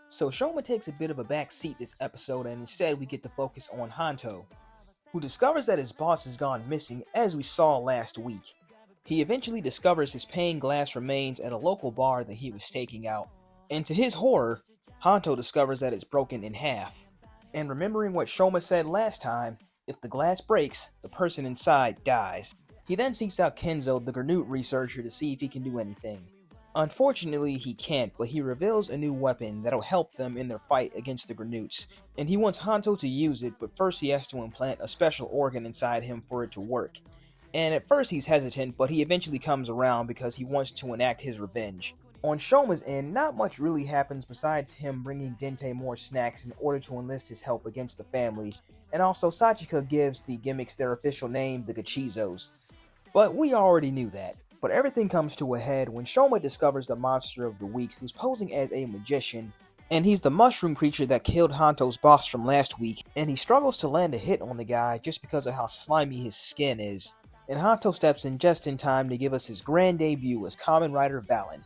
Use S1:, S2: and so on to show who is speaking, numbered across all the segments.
S1: So Shoma takes a bit of a back seat this episode, and instead we get to focus on Hanto, who discovers that his boss has gone missing as we saw last week. He eventually discovers his pane glass remains at a local bar that he was staking out, and to his horror, Hanto discovers that it's broken in half. And remembering what Shoma said last time, if the glass breaks, the person inside dies. He then seeks out Kenzo, the Granute researcher, to see if he can do anything. Unfortunately, he can't, but he reveals a new weapon that'll help them in their fight against the Granutes, and he wants Hanto to use it, but first he has to implant a special organ inside him for it to work. And at first he's hesitant, but he eventually comes around because he wants to enact his revenge. On Shoma's end, not much really happens besides him bringing Dente more snacks in order to enlist his help against the family, and also Sachika gives the gimmicks their official name, the Gachizos. But we already knew that. But everything comes to a head when Shoma discovers the monster of the week, who's posing as a magician, and he's the mushroom creature that killed Hanto's boss from last week, and he struggles to land a hit on the guy just because of how slimy his skin is. And Hanto steps in just in time to give us his grand debut as Kamen Rider Valen.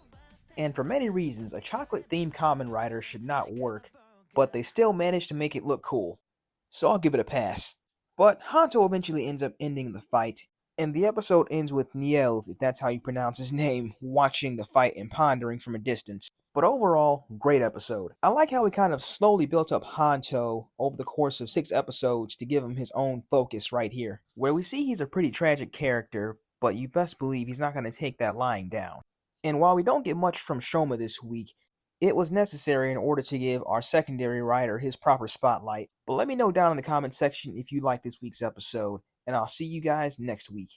S1: And for many reasons, a chocolate-themed Kamen Rider should not work, but they still managed to make it look cool. So I'll give it a pass. But Hanto eventually ends up ending the fight, and the episode ends with Niel, if that's how you pronounce his name, watching the fight and pondering from a distance. But overall, great episode. I like how we kind of slowly built up Hanto over the course of 6 episodes to give him his own focus right here, where we see he's a pretty tragic character, but you best believe he's not going to take that lying down. And while we don't get much from Shoma this week, it was necessary in order to give our secondary writer his proper spotlight. But let me know down in the comment section if you like this week's episode, and I'll see you guys next week.